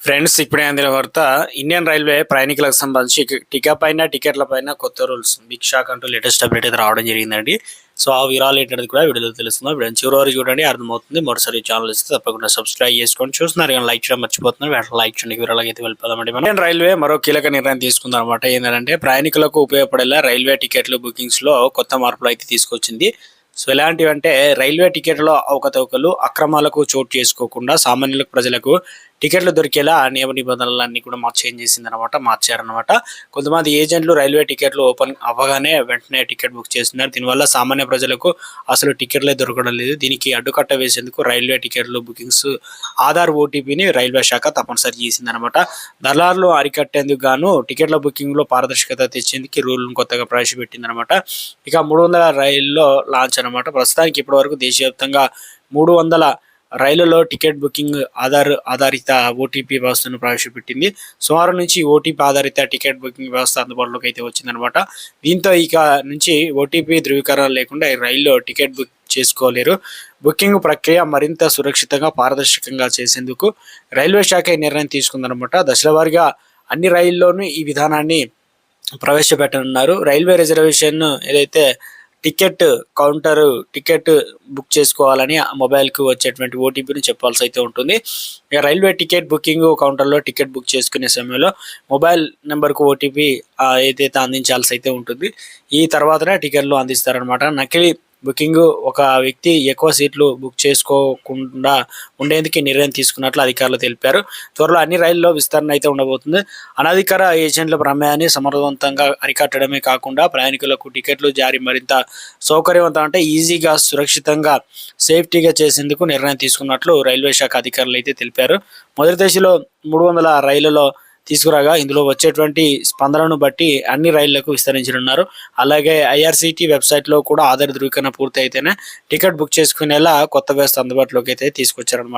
Friends, ఇప్పుడే అందిన వార్త. ఇండియన్ రైల్వే ప్రయాణికులకు సంబంధించి టికెట్ల పైన కొత్త రూల్స్ బిగ్ షాక్ అంటూ లేటెస్ట్ అప్డేట్ అయితే రావడం జరిగిందండి. సో ఆ వివరాలు ఏంటనేది కూడా వీడియోలో తెలుస్తుంది. వీడియో చివరి వరకు చూడండి, అర్థమవుతుంది. మరోసారి ఛానల్ ఇస్తే తప్పకుండా సబ్స్క్రైబ్ చేసుకోండి. చూస్తున్నారు కానీ లైక్ చేయడం మర్చిపోతున్నారు. వెంటనే లైక్ చేయండి. వివరాలకు అయితే వెళ్ళిపోదామండి. ఇండియన్ రైల్వే మరో కీలక నిర్ణయం తీసుకుంది అనమాట. ఏంటంటే ప్రయాణికులకు ఉపయోగపడేలా రైల్వే టికెట్లు బుకింగ్స్ లో కొత్త మార్పులు అయితే తీసుకొచ్చింది. సో ఎలాంటివంటే రైల్వే టికెట్లో అవకతవకలు, అక్రమాలకు చోటు చేసుకోకుండా సామాన్యులకు, ప్రజలకు టికెట్లు దొరికేలా నియమ నిబంధనలన్నీ కూడా మార్చారనమాట. కొంతమంది ఏజెంట్లు రైల్వే టికెట్లు ఓపెన్ అవ్వగానే వెంటనే టికెట్ బుక్ చేస్తున్నారు. దీనివల్ల సామాన్య ప్రజలకు అసలు టికెట్లే దొరకడం లేదు. దీనికి అడ్డుకట్ట వేసేందుకు రైల్వే టికెట్లు బుకింగ్స్ ఆధార్ ఓటీపీని రైల్వే శాఖ తప్పనిసరి చేసిందనమాట. దళారులు అరికట్టేందుకు గాను టికెట్ల బుకింగ్ లో పారదర్శకత తెచ్చేందుకు రూల్ను కొత్తగా ప్రవేశపెట్టిందనమాట. ఇక 300 రైల్లో లాంచ్ అనమాట. ప్రస్తుతానికి ఇప్పటి వరకు దేశవ్యాప్తంగా 300 రైళ్లలో టికెట్ బుకింగ్ ఆధారిత ఓటీపీ వ్యవస్థను ప్రవేశపెట్టింది. సోమవారం నుంచి ఓటీపీ ఆధారిత టికెట్ బుకింగ్ వ్యవస్థ అందుబాటులోకి అయితే వచ్చిందనమాట. దీంతో ఇక నుంచి ఓటీపీ ధృవీకరణ లేకుండా రైల్లో టికెట్ బుక్ చేసుకోలేరు. బుకింగ్ ప్రక్రియ మరింత సురక్షితంగా, పారదర్శకంగా చేసేందుకు రైల్వే శాఖ ఈ నిర్ణయం తీసుకుందనమాట. దశలవారీగా అన్ని రైళ్ల్లోనూ ఈ విధానాన్ని ప్రవేశపెట్టనున్నారు. రైల్వే రిజర్వేషన్ ఏదైతే టికెట్ కౌంటర్ టికెట్ బుక్ చేసుకోవాలని మొబైల్కి వచ్చేటువంటి ఓటీపీని చెప్పాల్సి అయితే ఉంటుంది. ఇక రైల్వే టికెట్ బుకింగ్ కౌంటర్లో టికెట్ బుక్ చేసుకునే సమయంలో మొబైల్ నెంబర్కు ఓటీపీ ఏదైతే అందించాల్సి అయితే ఉంటుంది. ఈ తర్వాతనే టికెట్లు అందిస్తారనమాట. నకిలీ బుకింగ్ ఒక వ్యక్తి ఎక్కువ సీట్లు బుక్ చేసుకోకుండా ఉండేందుకు నిర్ణయం తీసుకున్నట్లు అధికారులు తెలిపారు. త్వరలో అన్ని రైళ్లలో విస్తరణ అయితే ఉండబోతుంది. అనధికార ఏజెంట్ల ప్రమేయాన్ని సమర్థవంతంగా అరికట్టడమే కాకుండా ప్రయాణికులకు టికెట్లు జారీ మరింత సౌకర్యవంతం, అంటే ఈజీగా, సురక్షితంగా, సేఫ్టీగా చేసేందుకు నిర్ణయం తీసుకున్నట్లు రైల్వే శాఖ అధికారులు అయితే తెలిపారు. మొదటి దశలో 300 రైళ్లలో తీసుకురాగా ఇందులో వచ్చేటువంటి స్పందనను బట్టి అన్ని రైళ్లకు విస్తరించనున్నారు. అలాగే ఐఆర్సీటీ వెబ్సైట్లో కూడా ఆధార్ ధృవీకరణ పూర్తి అయితేనే టికెట్ బుక్ చేసుకునేలా కొత్త వ్యవస్థ అందుబాటులోకి అయితే తీసుకొచ్చారనమాట.